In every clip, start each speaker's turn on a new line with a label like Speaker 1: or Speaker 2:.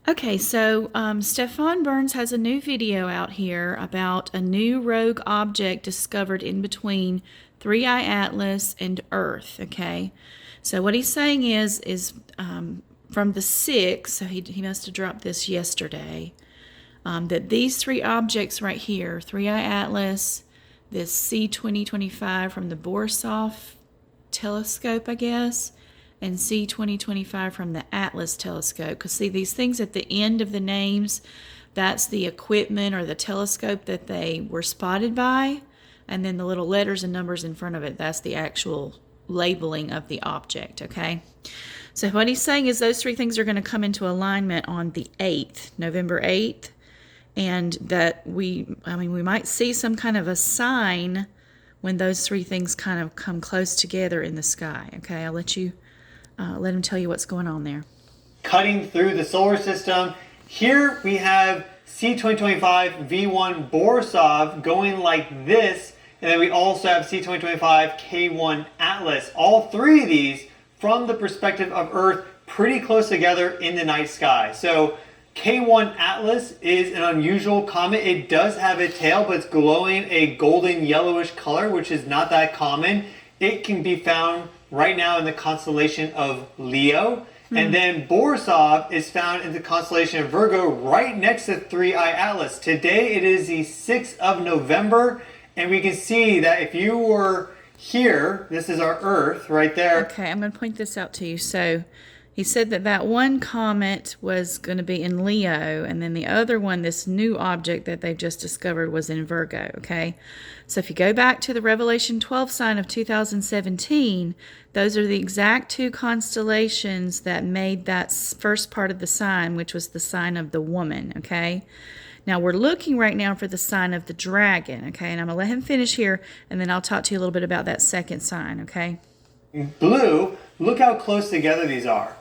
Speaker 1: Okay, so Stefan Burns has a new video out here about a new rogue object discovered in between Three Eye Atlas and Earth. Okay, so what he's saying is from the 6th, so he must have dropped this yesterday, that these three objects right here, Three Eye Atlas, this C2025 from the Borisov telescope, I guess, and C2025 from the Atlas telescope. Because see, these things at the end of the names, that's the equipment or the telescope that they were spotted by, and then the little letters and numbers in front of it, that's the actual labeling of the object, okay? So what he's saying is those three things are going to come into alignment on the 8th, November 8th, and that we might see some kind of a sign when those three things kind of come close together in the sky, okay? I'll let him tell you what's going on there.
Speaker 2: Cutting through the solar system. Here we have C2025 V1 Borisov going like this, and then we also have C2025 K1 Atlas. All three of these from the perspective of Earth pretty close together in the night sky. So K1 Atlas is an unusual comet. It does have a tail, but it's glowing a golden yellowish color, which is not that common. It can be found right now in the constellation of Leo. And then Borisov is found in the constellation of Virgo right next to Three Eye Atlas. Today it is the 6th of November, and we can see that if you were here, this is our Earth right there.
Speaker 1: Okay, I'm going to point this out to you. So he said that one comet was going to be in Leo, and then the other one, this new object that they've just discovered, was in Virgo, okay? So if you go back to the Revelation 12 sign of 2017, those are the exact two constellations that made that first part of the sign, which was the sign of the woman, okay? Now we're looking right now for the sign of the dragon, okay? And I'm going to let him finish here, and then I'll talk to you a little bit about that second sign, okay?
Speaker 2: Blue, look how close together these are.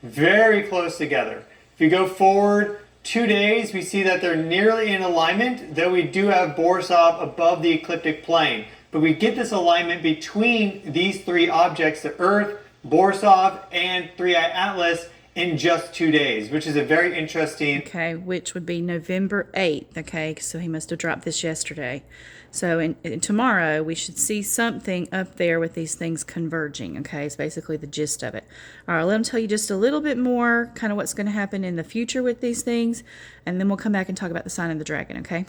Speaker 2: Very close together. If you go forward 2 days, we see that they're nearly in alignment, though we do have Borisov above the ecliptic plane. But we get this alignment between these three objects, the Earth, Borisov, and Three Eye Atlas, in just 2 days, which is a very interesting...
Speaker 1: Okay, which would be November 8th, okay? So he must have dropped this yesterday. So in tomorrow, we should see something up there with these things converging, okay? It's basically the gist of it. All right, let him tell you just a little bit more, kind of what's going to happen in the future with these things, and then we'll come back and talk about the sign of the dragon, okay?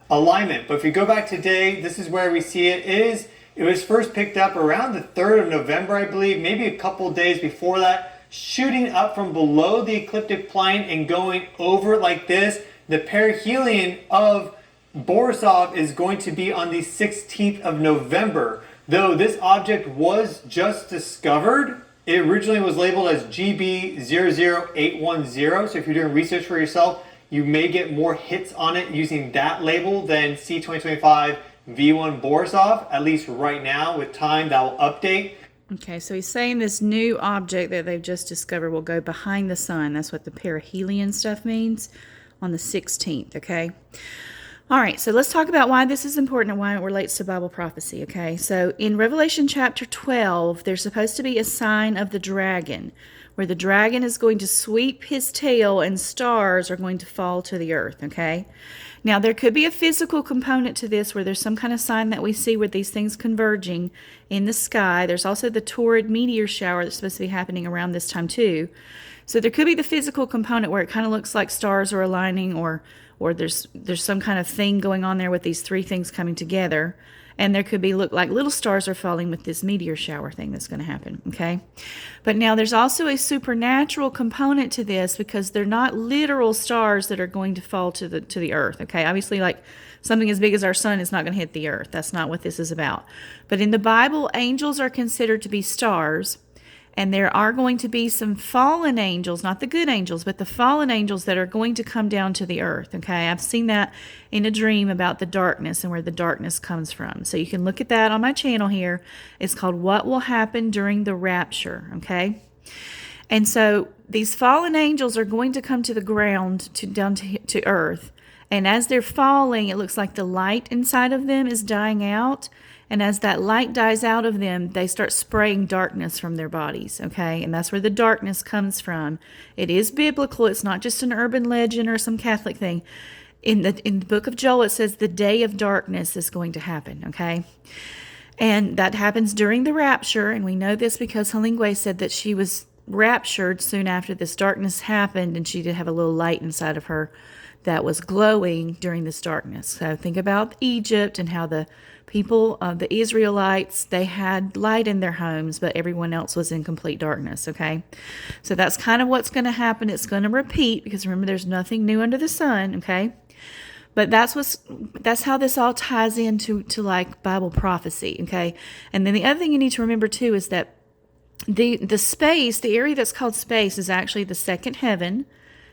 Speaker 2: Alignment. But if we go back today, this is where we see it. It was first picked up around the 3rd of November, I believe, maybe a couple days before that, shooting up from below the ecliptic plane and going over it like this. The perihelion of Borisov is going to be on the 16th of November. Though this object was just discovered, it originally was labeled as GB00810. So if you're doing research for yourself, you may get more hits on it using that label than C2025 V1 Borisov, at least right now. With time, that will update.
Speaker 1: Okay, so he's saying this new object that they've just discovered will go behind the sun. That's what the perihelion stuff means on the 16th, okay? All right, so let's talk about why this is important and why it relates to Bible prophecy, okay? So in Revelation chapter 12, there's supposed to be a sign of the dragon, where the dragon is going to sweep his tail and stars are going to fall to the earth, okay? Now, there could be a physical component to this where there's some kind of sign that we see with these things converging in the sky. There's also the Taurid meteor shower that's supposed to be happening around this time too. So there could be the physical component where it kind of looks like stars are aligning or there's some kind of thing going on there with these three things coming together. And there could be look like little stars are falling with this meteor shower thing that's going to happen, okay? But now there's also a supernatural component to this because they're not literal stars that are going to fall to the earth, okay? Obviously, like something as big as our sun is not going to hit the earth. That's not what this is about. But in the Bible, angels are considered to be stars. And there are going to be some fallen angels, not the good angels, but the fallen angels that are going to come down to the earth, okay? I've seen that in a dream about the darkness and where the darkness comes from. So you can look at that on my channel here. It's called What Will Happen During the Rapture, okay? And so these fallen angels are going to come to the ground, down to earth. And as they're falling, it looks like the light inside of them is dying out. And as that light dies out of them, they start spraying darkness from their bodies, okay? And that's where the darkness comes from. It is biblical. It's not just an urban legend or some Catholic thing. In the book of Joel, it says the day of darkness is going to happen, okay? And that happens during the rapture, and we know this because Helingway said that she was raptured soon after this darkness happened, and she did have a little light inside of her that was glowing during this darkness. So think about Egypt and how the people, the Israelites, they had light in their homes, but everyone else was in complete darkness, okay? So that's kind of what's going to happen. It's going to repeat because remember, there's nothing new under the sun, okay? But that's how this all ties into like Bible prophecy, okay? And then the other thing you need to remember too is that the space, the area that's called space, is actually the second heaven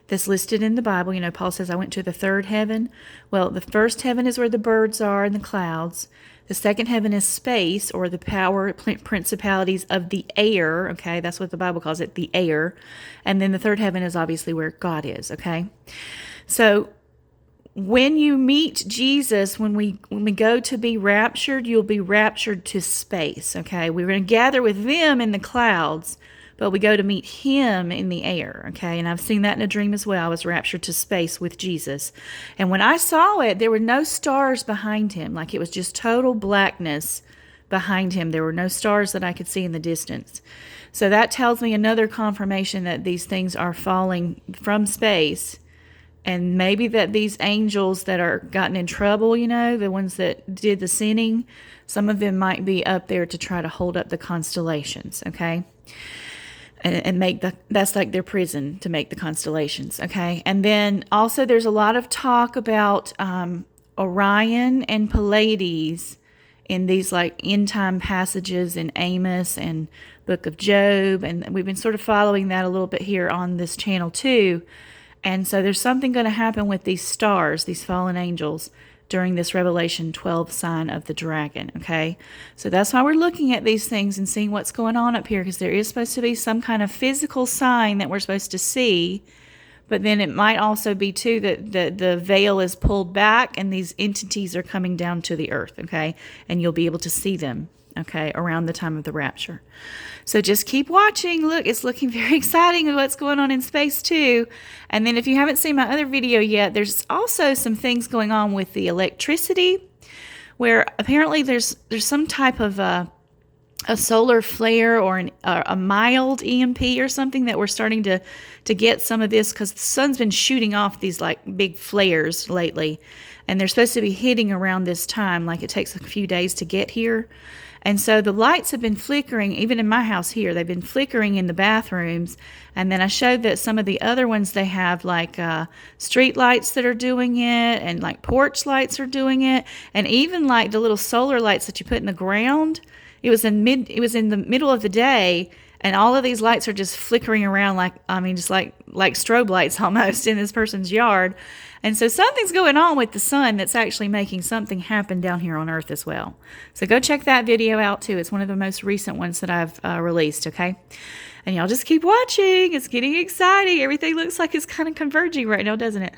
Speaker 1: that's listed in the Bible. You know, Paul says, I went to the third heaven. Well, the first heaven is where the birds are and the clouds. The second heaven is space, or the power principalities of the air. Okay, that's what the Bible calls it, the air. And then the third heaven is obviously where God is. Okay, so when you meet Jesus, when we go to be raptured, you'll be raptured to space. Okay, we're going to gather with them in the clouds, but we go to meet him in the air. Okay, and I've seen that in a dream as well. I was raptured to space with Jesus, and when I saw it, there were no stars behind him. Like, it was just total blackness behind him. There were no stars that I could see in the distance. So that tells me another confirmation that these things are falling from space. And maybe that these angels that are gotten in trouble, you know, the ones that did the sinning, some of them might be up there to try to hold up the constellations, okay? And make that's like their prison, to make the constellations, okay? And then also there's a lot of talk about Orion and Pleiades in these like end time passages in Amos and Book of Job. And we've been sort of following that a little bit here on this channel too. And so there's something going to happen with these stars, these fallen angels, during this Revelation 12 sign of the dragon, okay? So that's why we're looking at these things and seeing what's going on up here, because there is supposed to be some kind of physical sign that we're supposed to see, but then it might also be, too, that the veil is pulled back and these entities are coming down to the earth, okay? And you'll be able to see them, okay, around the time of the rapture. So just keep watching. Look, it's looking very exciting with what's going on in space too. And then if you haven't seen my other video yet, there's also some things going on with the electricity, where apparently there's some type of a solar flare or a mild EMP or something that we're starting to get some of this, because the sun's been shooting off these like big flares lately, and they're supposed to be hitting around this time. Like, it takes a few days to get here. And so the lights have been flickering, even in my house here. They've been flickering in the bathrooms. And then I showed that some of the other ones, they have like street lights that are doing it, and like porch lights are doing it, and even like the little solar lights that you put in the ground. It was in the middle of the day, and all of these lights are just flickering around just like strobe lights almost in this person's yard. And so something's going on with the sun that's actually making something happen down here on Earth as well. So go check that video out too. It's one of the most recent ones that I've released, okay? And y'all just keep watching. It's getting exciting. Everything looks like it's kind of converging right now, doesn't it?